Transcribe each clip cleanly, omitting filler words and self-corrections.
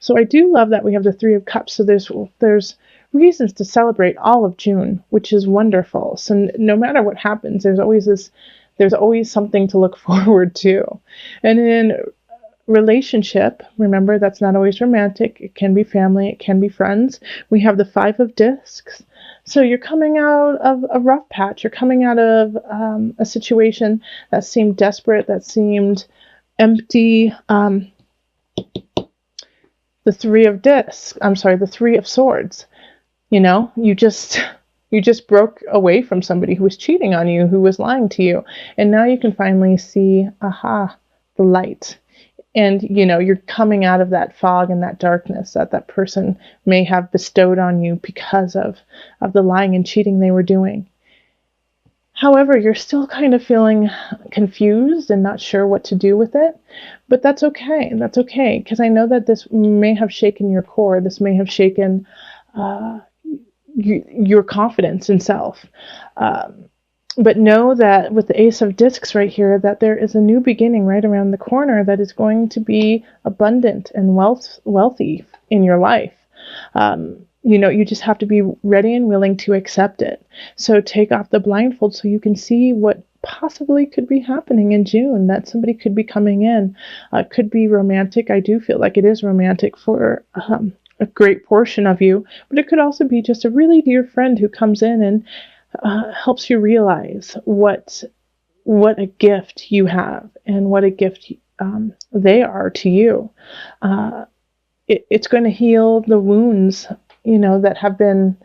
So I do love that we have the Three of Cups. So there's reasons to celebrate all of June, which is wonderful. So no matter what happens, there's always something to look forward to. And in relationship, remember that's not always romantic. It can be family, it can be friends. We have the Five of Discs. So you're coming out of a rough patch. You're coming out of a situation that seemed desperate, that seemed empty. The Three of Discs. I'm sorry, the Three of Swords. You just broke away from somebody who was cheating on you, who was lying to you, and now you can finally see, the light. And you're coming out of that fog and that darkness that person may have bestowed on you because of the lying and cheating they were doing. However, you're still kind of feeling confused and not sure what to do with it, but that's okay. That's okay, because I know that this may have shaken your core. This may have shaken your confidence in self. But know that with the Ace of Discs right here, that there is a new beginning right around the corner that is going to be abundant and wealthy in your life. You just have to be ready and willing to accept it. So take off the blindfold so you can see what possibly could be happening in June, that somebody could be coming in. Could be romantic. I do feel like it is romantic for a great portion of you, but it could also be just a really dear friend who comes in and helps you realize what a gift you have and what a gift they are to you. It's going to heal the wounds, that have been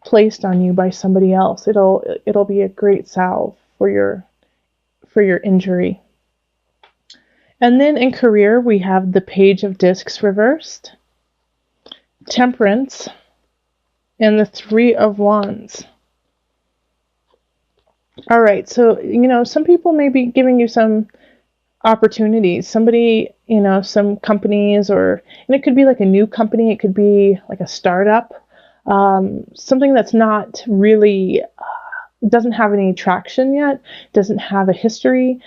placed on you by somebody else. It'll be a great salve for your injury. And then in career, we have the Page of Discs reversed, Temperance, and the Three of Wands. All right, so, some people may be giving you some opportunities. Somebody, some companies, and it could be like a new company. It could be like a startup, something that's not really, doesn't have any traction yet, doesn't have a history,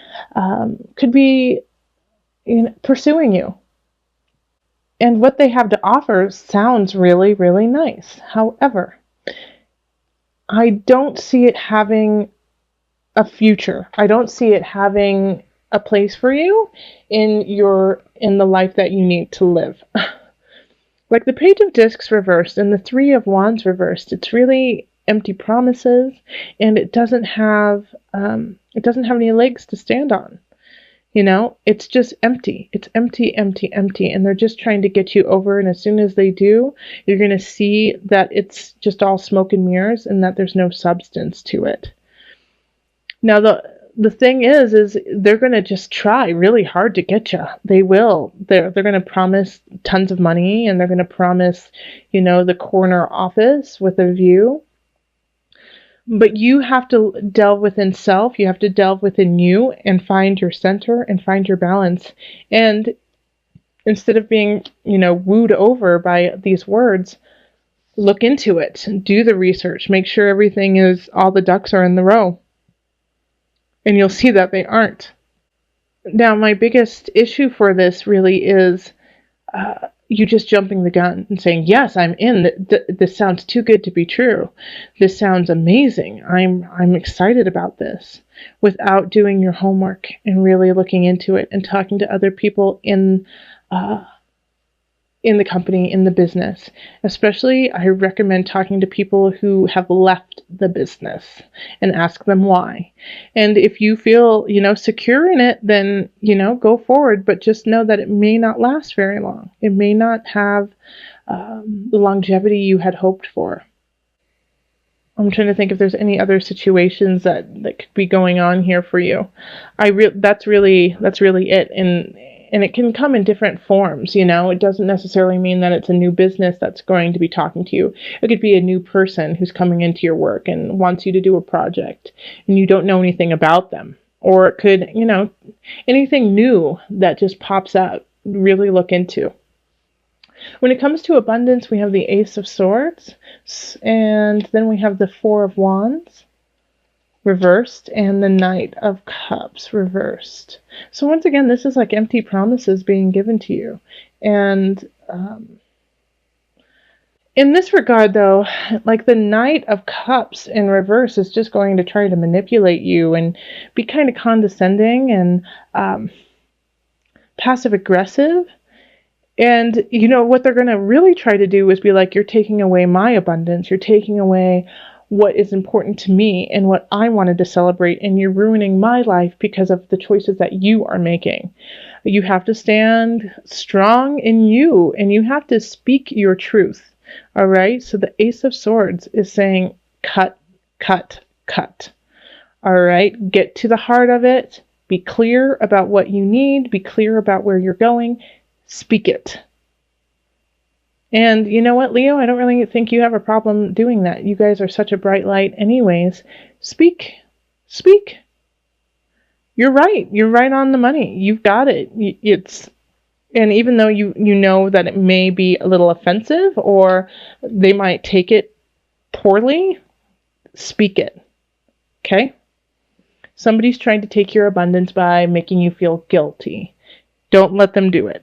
could be pursuing you. And what they have to offer sounds really, really nice. However, I don't see it having a future. I don't see it having a place for you in the life that you need to live. Like the Page of Discs reversed and the Three of Wands reversed, it's really empty promises, and it doesn't have any legs to stand on. It's just empty. It's empty, empty, empty, and they're just trying to get you over. And as soon as they do, you're going to see that it's just all smoke and mirrors, and that there's no substance to it. Now, the thing is they're going to just try really hard to get you. They will. They're going to promise tons of money, and they're going to promise, the corner office with a view. But you have to delve within self. You have to delve within you and find your center and find your balance. And instead of being, wooed over by these words, look into it. Do the research. Make sure all the ducks are in the row. And you'll see that they aren't. Now, my biggest issue for this really is you just jumping the gun and saying, yes, I'm in. This sounds too good to be true. This sounds amazing. I'm excited about this, without doing your homework and really looking into it and talking to other people in the company, in the business. Especially, I recommend talking to people who have left the business and ask them why. And if you feel, secure in it, then, go forward. But just know that it may not last very long. It may not have the longevity you had hoped for. I'm trying to think if there's any other situations that could be going on here for you. That's really it. And it can come in different forms, It doesn't necessarily mean that it's a new business that's going to be talking to you. It could be a new person who's coming into your work and wants you to do a project, and you don't know anything about them. Or it could, anything new that just pops out, really look into. When it comes to abundance, we have the Ace of Swords, and then we have the Four of Wands reversed, and the Knight of Cups reversed. So once again, this is like empty promises being given to you. And In this regard, though, like the Knight of Cups in reverse is just going to try to manipulate you and be kind of condescending and passive aggressive. And, what they're going to really try to do is be like, you're taking away my abundance. You're taking away what is important to me and what I wanted to celebrate. And you're ruining my life because of the choices that you are making. You have to stand strong in you and you have to speak your truth. All right. So the Ace of Swords is saying, cut, cut, cut. All right. Get to the heart of it. Be clear about what you need. Be clear about where you're going. Speak it. And you know what, Leo? I don't really think you have a problem doing that. You guys are such a bright light anyways. Speak. Speak. You're right. You're right on the money. You've got it. And even though you know that it may be a little offensive or they might take it poorly, speak it. Okay? Somebody's trying to take your abundance by making you feel guilty. Don't let them do it.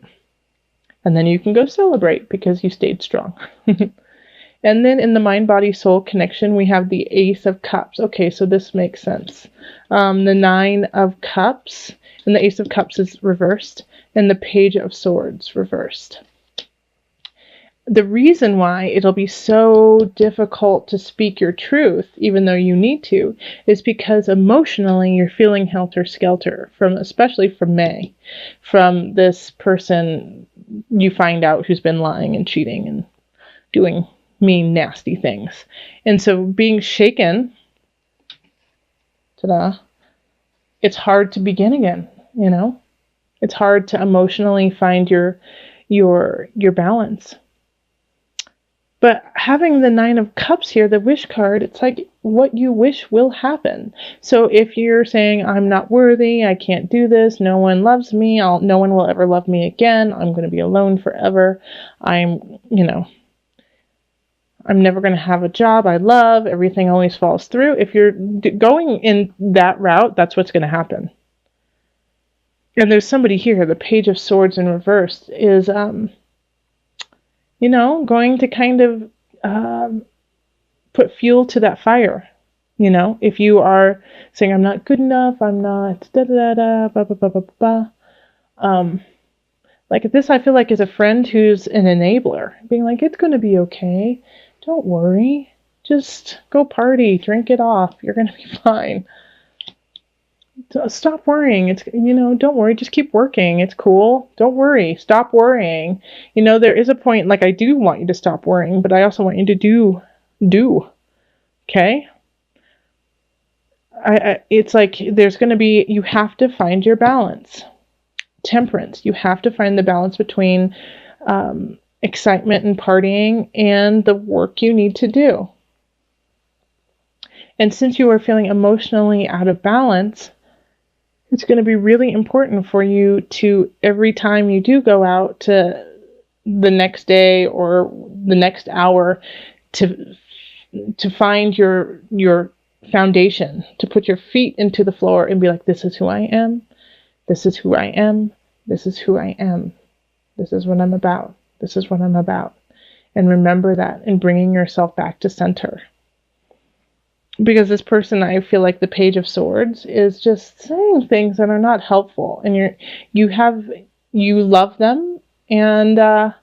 And then you can go celebrate because you stayed strong. And then in the mind-body-soul connection, we have the Ace of Cups. Okay, so this makes sense. The Nine of Cups, and the Ace of Cups is reversed, and the Page of Swords reversed. The reason why it'll be so difficult to speak your truth, even though you need to, is because emotionally you're feeling helter-skelter, especially from May, from this person you find out who's been lying and cheating and doing mean, nasty things. And so being shaken, it's hard to begin again, It's hard to emotionally find your balance. But having the Nine of Cups here, the wish card, it's like what you wish will happen. So if you're saying, I'm not worthy, I can't do this, no one loves me, no one will ever love me again, I'm going to be alone forever, I'm never going to have a job I love, everything always falls through. If you're going in that route, that's what's going to happen. And there's somebody here, the Page of Swords in reverse, is going to kind of put fuel to that fire. If you are saying, I'm not good enough, I'm not da-da-da-da, ba-ba-ba-ba-ba. Like this, I feel like is a friend who's an enabler, being like, it's going to be okay. Don't worry. Just go party, drink it off. You're going to be fine. Stop worrying. It's, don't worry. Just keep working. It's cool. Don't worry. Stop worrying. There is a point, like I do want you to stop worrying, but I also want you to do. Okay? It's like there's going to be, you have to find your balance. Temperance. You have to find the balance between excitement and partying and the work you need to do. And since you are feeling emotionally out of balance, it's going to be really important for you to, every time you do go out to the next day or the next hour, to find your foundation, to put your feet into the floor and be like, this is who I am. This is who I am. This is who I am. This is what I'm about. This is what I'm about. And remember that and bringing yourself back to center. Because this person, I feel like the Page of Swords is just saying things that are not helpful. And you love them and,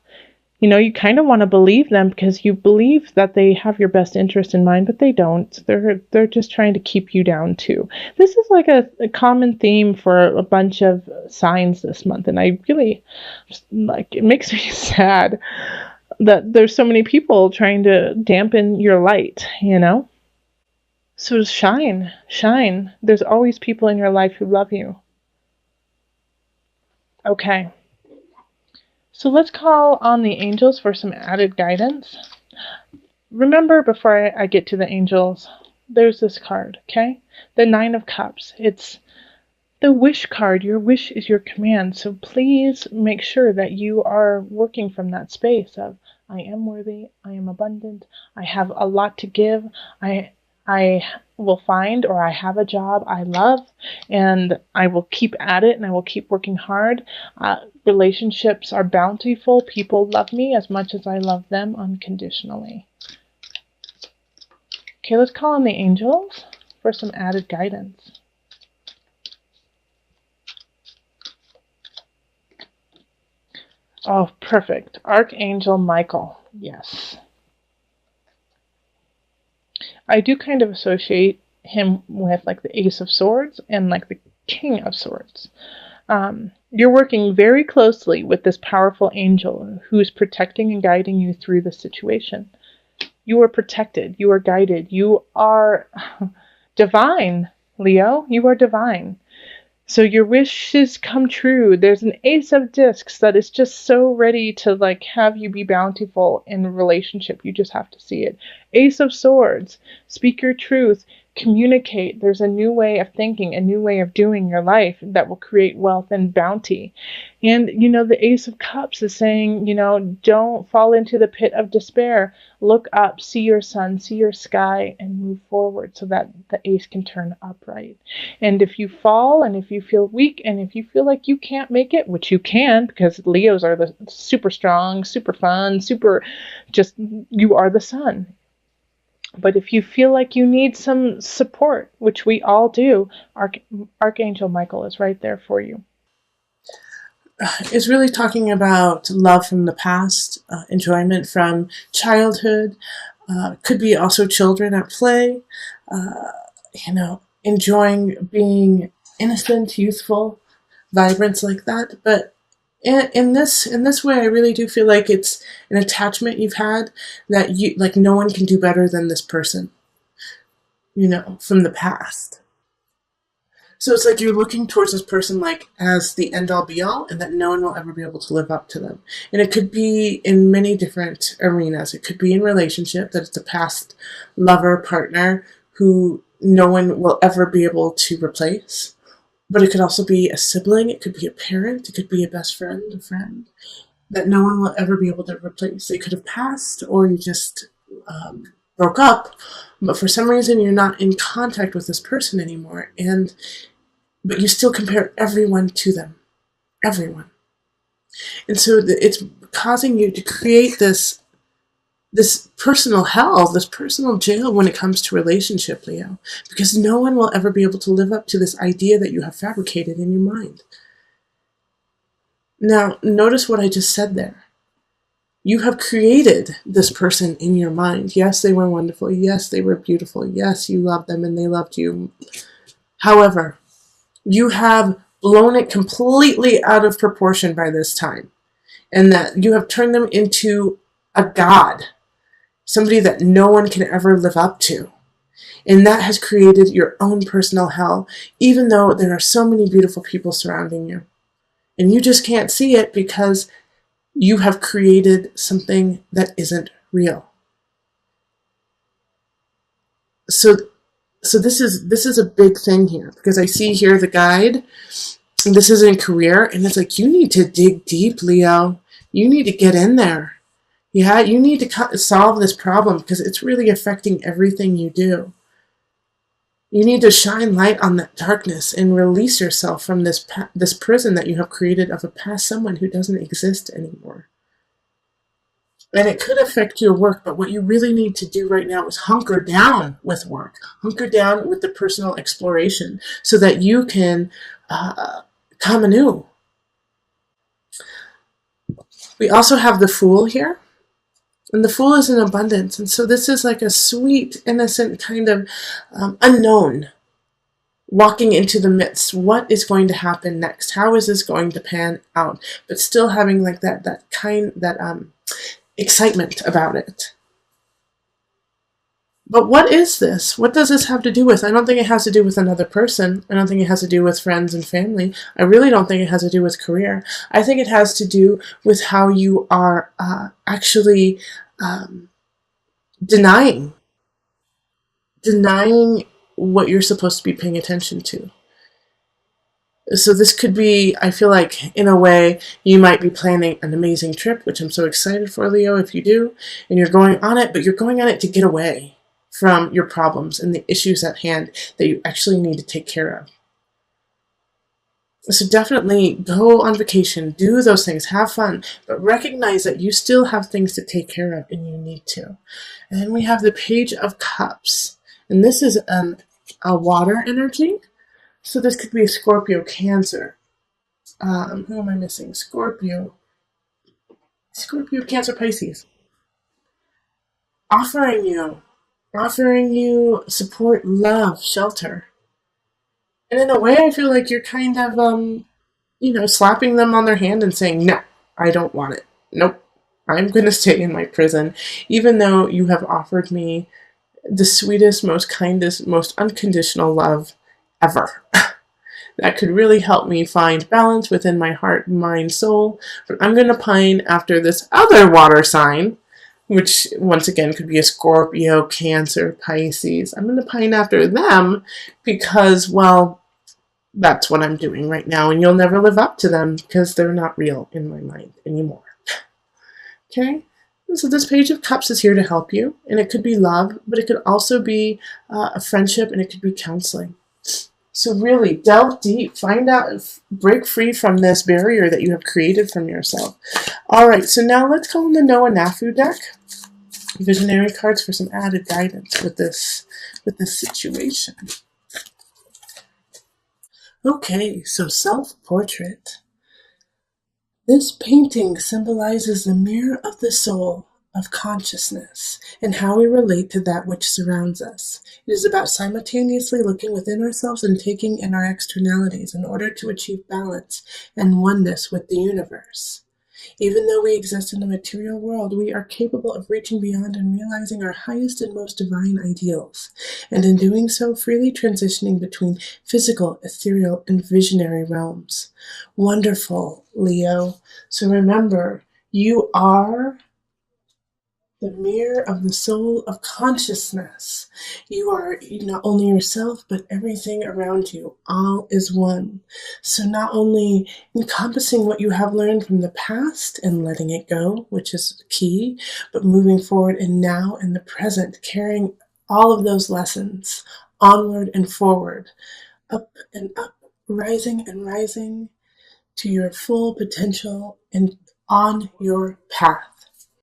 you kind of want to believe them because you believe that they have your best interest in mind, but they don't. They're just trying to keep you down too. This is like a common theme for a bunch of signs this month. And I really, it makes me sad that there's so many people trying to dampen your light, So shine. There's always people in your life who love you. Okay. So let's call on the angels for some added guidance. Remember, before I get to the angels, there's this card, okay? The Nine of Cups. It's the wish card. Your wish is your command. So please make sure that you are working from that space of, I am worthy, I am abundant, I have a lot to give, I I will find, or I have a job I love, and I will keep at it and I will keep working hard. Relationships are bountiful. People love me as much as I love them unconditionally. Okay, let's call on the angels for some added guidance. Oh, perfect. Archangel Michael. Yes. I do kind of associate him with like the Ace of Swords and like the King of Swords. You're working very closely with this powerful angel who is protecting and guiding you through the situation. You are protected. You are guided. You are divine, Leo. You are divine. So your wishes come true. There's an Ace of Discs that is just so ready to like have you be bountiful in a relationship. You just have to see it. Ace of Swords. Speak your truth. Communicate. There's a new way of thinking, a new way of doing your life that will create wealth and bounty. And, the Ace of Cups is saying, don't fall into the pit of despair. Look up, see your sun, see your sky, and move forward so that the ace can turn upright. And if you fall, and if you feel weak, and if you feel like you can't make it, which you can, because Leos are the super strong, super fun, you are the sun. But if you feel like you need some support, which we all do, Archangel Michael is right there for you. It's really talking about love from the past, enjoyment from childhood, could be also children at play, enjoying being innocent, youthful, vibrance like that. But in this way, I really do feel like it's an attachment you've had that no one can do better than this person, from the past. So it's like you're looking towards this person like as the end all be all, and that no one will ever be able to live up to them. And it could be in many different arenas. It could be in relationship, that it's a past lover, partner who no one will ever be able to replace. But it could also be a sibling, it could be a parent, it could be a best friend, a friend that no one will ever be able to replace. They could have passed, or you just broke up, but for some reason you're not in contact with this person anymore. But you still compare everyone to them. Everyone. And so it's causing you to create this personal hell, this personal jail when it comes to relationship, Leo. Because no one will ever be able to live up to this idea that you have fabricated in your mind. Now, notice what I just said there. You have created this person in your mind. Yes, they were wonderful. Yes, they were beautiful. Yes, you loved them and they loved you. However, you have blown it completely out of proportion by this time. And that you have turned them into a god. Somebody that no one can ever live up to. And that has created your own personal hell, even though there are so many beautiful people surrounding you. And you just can't see it because you have created something that isn't real. So this is a big thing here, because I see here the guide, and this is in career, and it's like you need to dig deep, Leo. You need to get in there. Yeah, you need to solve this problem because it's really affecting everything you do. You need to shine light on that darkness and release yourself from this prison that you have created of a past someone who doesn't exist anymore. And it could affect your work, but what you really need to do right now is hunker down with work. Hunker down with the personal exploration so that you can come anew. We also have the Fool here. And the Fool is in abundance. And so this is like a sweet, innocent kind of unknown. Walking into the midst. What is going to happen next? How is this going to pan out? But still having like that excitement about it. But what is this? What does this have to do with? I don't think it has to do with another person. I don't think it has to do with friends and family. I really don't think it has to do with career. I think it has to do with how you are actually denying what you're supposed to be paying attention to. So this could be, I feel like, in a way, you might be planning an amazing trip, which I'm so excited for, Leo, if you do, and you're going on it, but you're going on it to get away. from your problems and the issues at hand that you actually need to take care of. So definitely go on vacation, do those things, have fun, but recognize that you still have things to take care of and you need to. And then we have the Page of Cups. And this is a water energy. So this could be a Scorpio, Cancer. Who am I missing? Scorpio, Cancer, Pisces. Offering you, offering you support, love, shelter. And in a way, I feel like you're kind of, slapping them on their hand and saying, no, I don't want it. Nope, I'm going to stay in my prison, even though you have offered me the sweetest, most kindest, most unconditional love ever. That could really help me find balance within my heart, mind, soul. But I'm going to pine after this other water sign, which once again could be a Scorpio, Cancer, Pisces. I'm going to pine after them because, well, that's what I'm doing right now, and you'll never live up to them because they're not real in my mind anymore. Okay? So this Page of Cups is here to help you, and it could be love, but it could also be a friendship, and it could be counseling. So really delve deep, find out, break free from this barrier that you have created from yourself. All right, so now let's call in the Noah Nafu deck, visionary cards, for some added guidance with this situation. Okay, so self-portrait. This painting symbolizes the mirror of the soul, of consciousness, and how we relate to that which surrounds us. It is about simultaneously looking within ourselves and taking in our externalities in order to achieve balance and oneness with the universe. Even though we exist in the material world, we are capable of reaching beyond and realizing our highest and most divine ideals, and in doing so, freely transitioning between physical, ethereal, and visionary realms. Wonderful, Leo. So remember, you are the mirror of the soul of consciousness. You are not only yourself, but everything around you. All is one. So not only encompassing what you have learned from the past and letting it go, which is key, but moving forward and now in the present, carrying all of those lessons onward and forward, up and up, rising and rising to your full potential and on your path.